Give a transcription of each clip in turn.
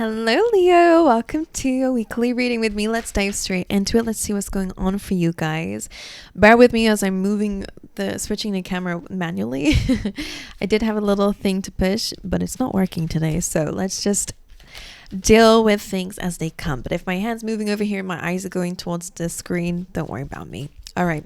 Hello, Leo. Welcome to a weekly reading with me. Let's dive straight into it. Let's see what's going on for you guys. Bear with me as I'm switching the camera manually. I did have a little thing to push, but it's not working today. So let's just deal with things as they come. But if my hand's moving over here, my eyes are going towards the screen, don't worry about me. All right.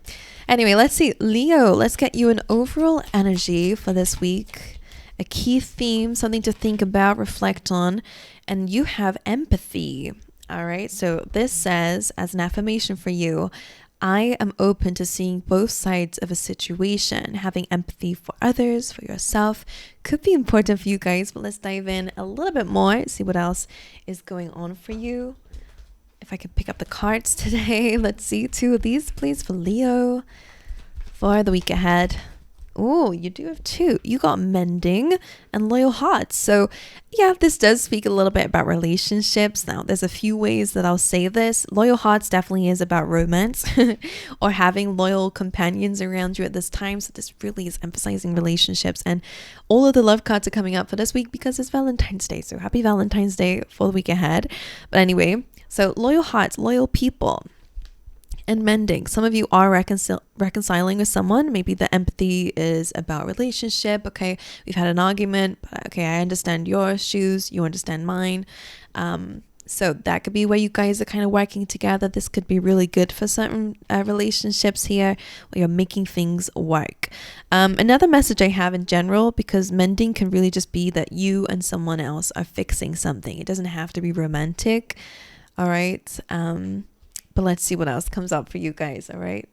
Anyway, let's see. Leo, let's get you an overall energy for this week. A key theme, something to think about, reflect on, and you have empathy. All right. So this says, as an affirmation for you, I am open to seeing both sides of a situation. Having empathy for others, for yourself, could be important for you guys. But let's dive in a little bit more, see what else is going on for you. If I can pick up the cards today, let's see 2 of these, please, for Leo for the week ahead. Oh, you do have 2. You got mending and loyal hearts. So yeah, this does speak a little bit about relationships. Now, there's a few ways that I'll say this. Loyal hearts definitely is about romance or having loyal companions around you at this time. So this really is emphasizing relationships. And all of the love cards are coming up for this week because it's Valentine's Day. So happy Valentine's Day for the week ahead. But anyway, so loyal hearts, loyal people. And mending. Some of you are reconciling with someone. Maybe the empathy is about relationship. Okay, we've had an argument, but okay, I understand your shoes, you understand mine. So that could be where you guys are kind of working together. This could be really good for certain relationships here where you're making things work. Another message I have in general, because mending can really just be that you and someone else are fixing something. It doesn't have to be romantic. All right. But let's see what else comes up for you guys, all right?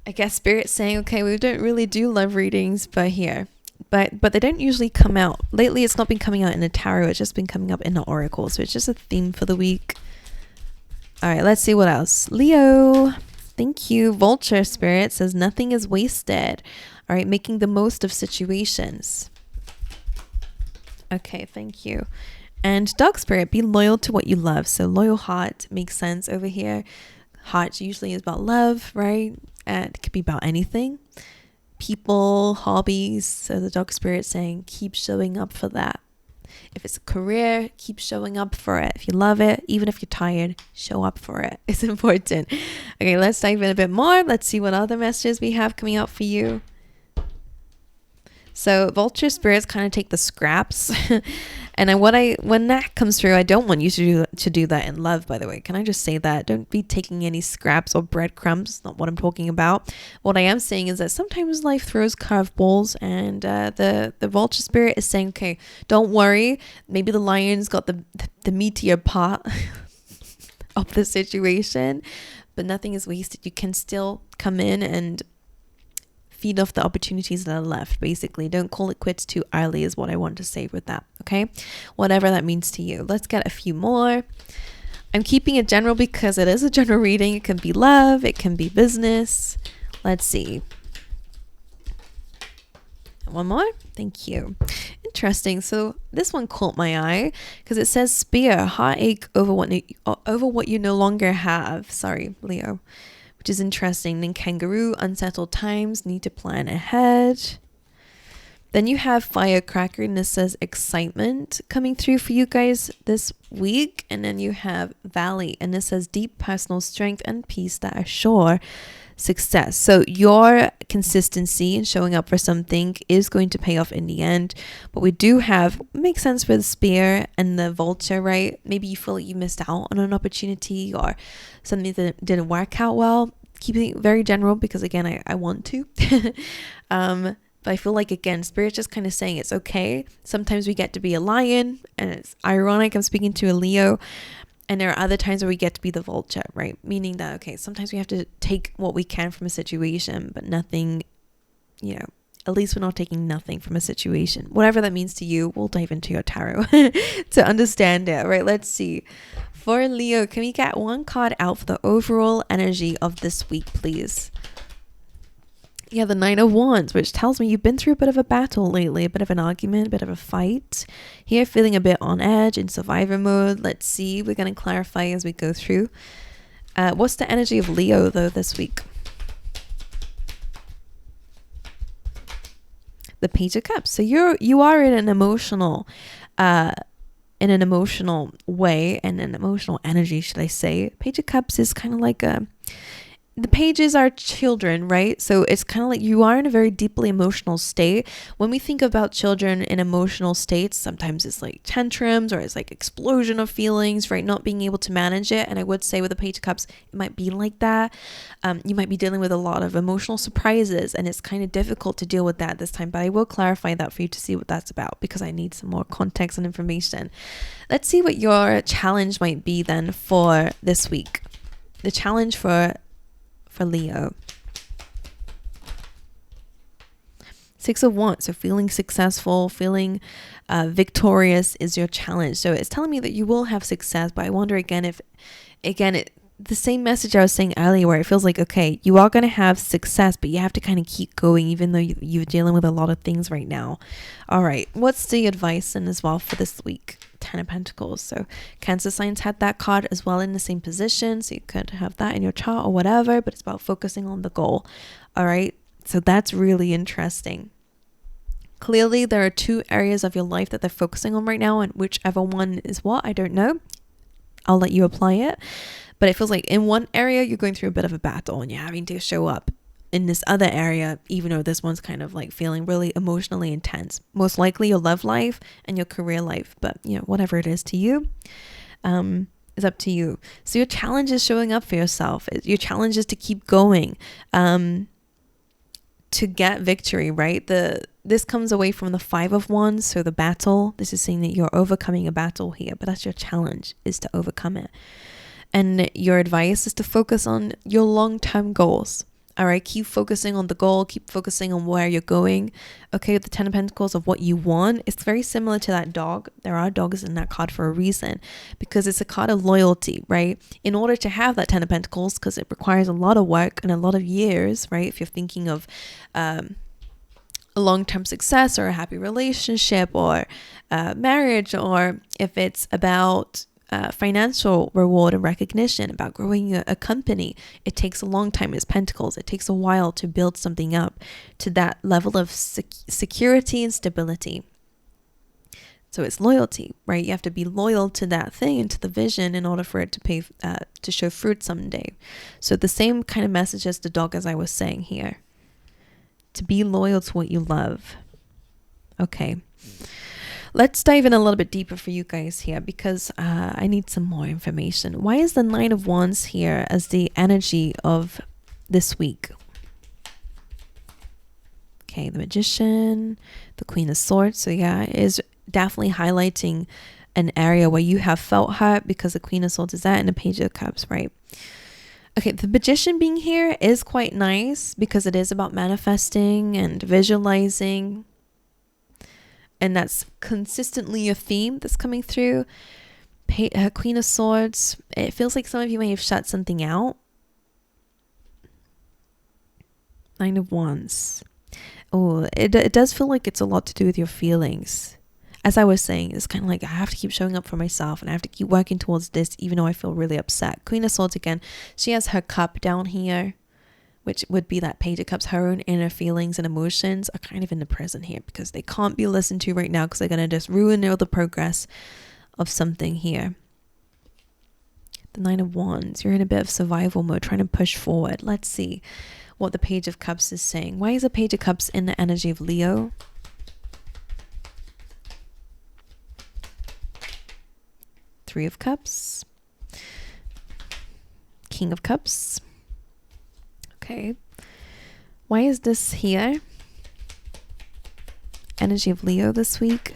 I guess Spirit's saying, okay, we don't really do love readings, but here. But they don't usually come out. Lately, it's not been coming out in the tarot. It's just been coming up in the oracle. So it's just a theme for the week. All right, let's see what else. Leo, thank you. Vulture Spirit says nothing is wasted. All right, making the most of situations. Okay, thank you. And Dog Spirit, be loyal to what you love. So loyal heart makes sense over here. Heart usually is about love, right? And it could be about anything. People, hobbies. So the Dog Spirit saying keep showing up for that. If it's a career, keep showing up for it. If you love it, even if you're tired, show up for it. It's important. Okay, let's dive in a bit more. Let's see what other messages we have coming out for you. So vulture spirits kind of take the scraps. And when that comes through, I don't want you to do that in love, by the way. Can I just say that? Don't be taking any scraps or breadcrumbs. Not what I'm talking about. What I am saying is that sometimes life throws curveballs, and the vulture spirit is saying, okay, don't worry. Maybe the lion's got the meatier part of the situation, but nothing is wasted. You can still come in and feed off the opportunities that are left. Basically, don't call it quits too early is what I want to say with that. Okay, whatever that means to you. Let's get a few more. I'm keeping it general because it is a general reading. It can be love, it can be business. Let's see. One more. Thank you. Interesting. So this one caught my eye because it says spear, heartache over what you no longer have. Sorry, Leo. Which is interesting. Then kangaroo, unsettled times, need to plan ahead. Then you have firecracker, and this says excitement coming through for you guys this week. And then you have valley, and this says deep personal strength and peace that assure success. So your consistency in showing up for something is going to pay off in the end. But we do have, makes sense for the spear and the vulture, right? Maybe you feel like you missed out on an opportunity or something that didn't work out well. Keeping it very general because again, I want to. But I feel like, again, Spirit's just kind of saying it's okay. Sometimes we get to be a lion, and it's ironic. I'm speaking to a Leo. And there are other times where we get to be the vulture, right? Meaning that, okay, sometimes we have to take what we can from a situation, but nothing, at least we're not taking nothing from a situation. Whatever that means to you, we'll dive into your tarot to understand it, right? Let's see. For Leo, can we get one card out for the overall energy of this week, please? Yeah, the 9 of Wands, which tells me you've been through a bit of a battle lately, a bit of an argument, a bit of a fight. Here, feeling a bit on edge, in survivor mode. Let's see. We're going to clarify as we go through. What's the energy of Leo, though, this week? The Page of Cups. So you are in an emotional in an emotional way and an emotional energy, should I say. Page of Cups is kind of like the pages are children, right? So it's kind of like you are in a very deeply emotional state. When we think about children in emotional states, sometimes it's like tantrums or it's like explosion of feelings, right? Not being able to manage it. And I would say with the Page of Cups, it might be like that. You might be dealing with a lot of emotional surprises, and it's kind of difficult to deal with that this time. But I will clarify that for you to see what that's about, because I need some more context and information. Let's see what your challenge might be then for this week. The challenge for Leo. 6 of Wands, so feeling successful, feeling victorious is your challenge. So it's telling me that you will have success, but I wonder again if, the same message I was saying earlier, where it feels like, okay, you are going to have success, but you have to kind of keep going, even though you're dealing with a lot of things right now. All right, what's the advice then as well for this week? 10 of Pentacles. So Cancer signs had that card as well in the same position, so you could have that in your chart or whatever, but it's about focusing on the goal. All right, so that's really interesting. Clearly there are 2 areas of your life that they're focusing on right now, and whichever one is what, I don't know. I'll let you apply it. But it feels like in one area you're going through a bit of a battle and you're having to show up. In this other area, even though this one's kind of like feeling really emotionally intense, most likely your love life and your career life, but whatever it is to you is up to you. So your challenge is showing up for yourself. Your challenge is to keep going, to get victory, right? This comes away from the 5 of Wands, so the battle. This is saying that you're overcoming a battle here, but that's your challenge, is to overcome it. And your advice is to focus on your long-term goals. All right, keep focusing on the goal, keep focusing on where you're going. Okay, with the 10 of Pentacles of what you want, it's very similar to that dog. There are dogs in that card for a reason, because it's a card of loyalty, right? In order to have that 10 of Pentacles, because it requires a lot of work and a lot of years, right? If you're thinking of a long-term success or a happy relationship or marriage, or if it's about financial reward and recognition, about growing a company, it takes a long time. As Pentacles, it takes a while to build something up to that level of security and stability. So it's loyalty, right? You have to be loyal to that thing and to the vision in order for it to show fruit someday. So the same kind of message as the dog, as I was saying here, to be loyal to what you love. Okay. Let's dive in a little bit deeper for you guys here, because I need some more information. Why is the 9 of Wands here as the energy of this week? Okay, the Magician, the Queen of Swords. So yeah, it is definitely highlighting an area where you have felt hurt, because the Queen of Swords is that, and the Page of Cups, right? Okay, the Magician being here is quite nice, because it is about manifesting and visualizing. And that's consistently a theme that's coming through. Queen of Swords, it feels like some of you may have shut something out. 9 of Wands. Oh, it does feel like it's a lot to do with your feelings. As I was saying, it's kind of like I have to keep showing up for myself and I have to keep working towards this, even though I feel really upset. Queen of Swords again, she has her cup down here, which would be that Page of Cups. Her own inner feelings and emotions are kind of in the present here, because they can't be listened to right now, because they're going to just ruin all the progress of something here. The 9 of Wands, you're in a bit of survival mode, trying to push forward. Let's see what the Page of Cups is saying. Why is the Page of Cups in the energy of Leo? Three of Cups. King of Cups. Okay, why is this here? Energy of Leo this week.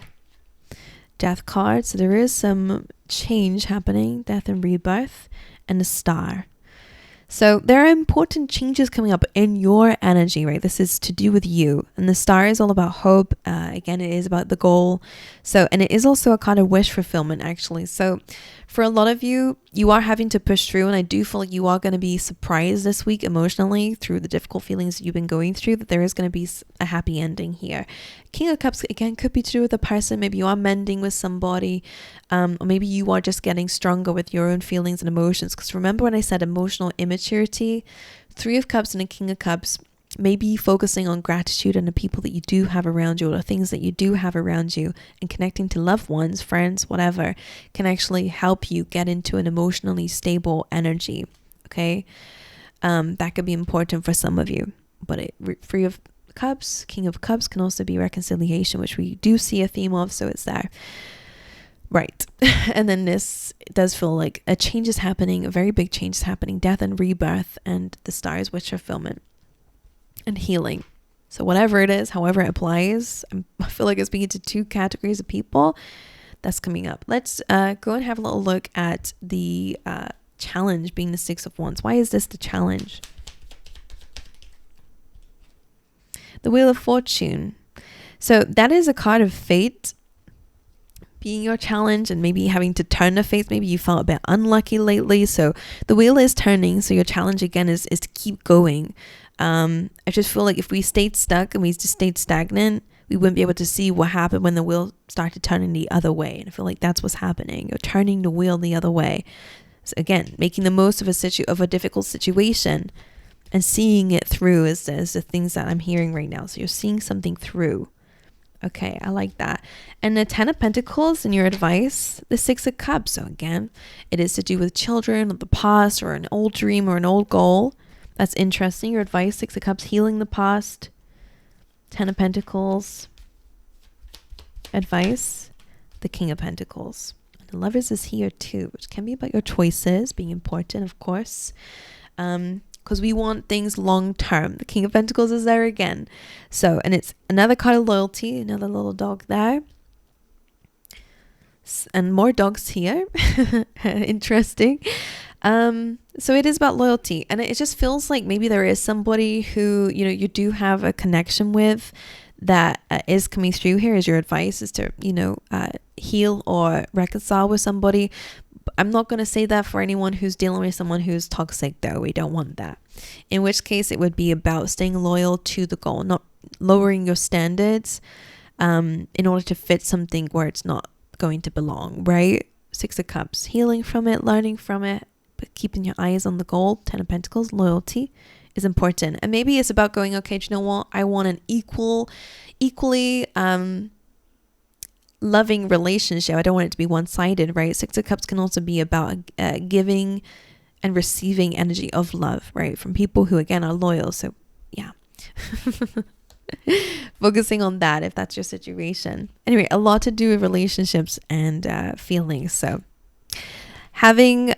Death card, so there is some change happening, death and rebirth, and the Star. So there are important changes coming up in your energy, right? This is to do with you. And the Star is all about hope. Again, it is about the goal. So, and it is also a kind of wish fulfillment, actually. So for a lot of you, you are having to push through. And I do feel like you are going to be surprised this week emotionally through the difficult feelings you've been going through, that there is going to be a happy ending here. King of Cups, again, could be to do with a person. Maybe you are mending with somebody. Or maybe you are just getting stronger with your own feelings and emotions. Because remember when I said emotional immaturity? 3 of Cups and a King of Cups maybe focusing on gratitude and the people that you do have around you, or the things that you do have around you, and connecting to loved ones, friends, whatever, can actually help you get into an emotionally stable energy. Okay. That could be important for some of you, but Three of Cups, King of Cups can also be reconciliation, which we do see a theme of. So it's there. Right. And then this does feel like a change is happening, a very big change is happening, death and rebirth, and the stars, which are fulfillment and healing. So whatever it is, however it applies, I feel like it's speaking to two categories of people that's coming up. Let's go and have a little look at the challenge being the Six of Wands. Why is this the challenge? The Wheel of Fortune. So that is a card of fate being your challenge, and maybe having to turn the face. Maybe you felt a bit unlucky lately, so the wheel is turning. So your challenge again is to keep going. I just feel like if we stayed stuck and we just stayed stagnant, we wouldn't be able to see what happened when the wheel started turning the other way. And I feel like that's what's happening. You're turning the wheel the other way. So again, making the most of a difficult situation and seeing it through is the things that I'm hearing right now. So you're seeing something through. Okay, I like that. And the Ten of Pentacles in your advice, the Six of Cups. So again, it is to do with children, or the past, or an old dream, or an old goal. That's interesting. Your advice, Six of Cups, healing the past. Ten of Pentacles, advice, the King of Pentacles. And the Lovers is here too, which can be about your choices being important, of course. Because we want things long term. The King of Pentacles is there again. So, and it's another card of loyalty, another little dog there. And more dogs here. Interesting. So it is about loyalty. And it just feels like maybe there is somebody who, you do have a connection with that is coming through here. As your advice is to, heal or reconcile with somebody. I'm not going to say that for anyone who's dealing with someone who's toxic, though. We don't want that. In which case, it would be about staying loyal to the goal, not lowering your standards in order to fit something where it's not going to belong, right? Six of Cups, healing from it, learning from it, but keeping your eyes on the goal. Ten of Pentacles, loyalty is important. And maybe it's about going, okay, do you know what? I want an equally loving relationship. I don't want it to be one-sided, right? Six of Cups can also be about giving and receiving energy of love, right? From people who, again, are loyal. So yeah. Focusing on that if that's your situation. Anyway, a lot to do with relationships and feelings. So having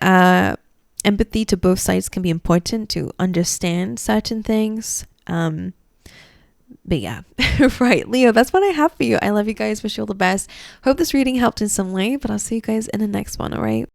empathy to both sides can be important to understand certain things. But yeah, right, Leo, that's what I have for you. I love you guys. Wish you all the best. Hope this reading helped in some way, but I'll see you guys in the next one. All right.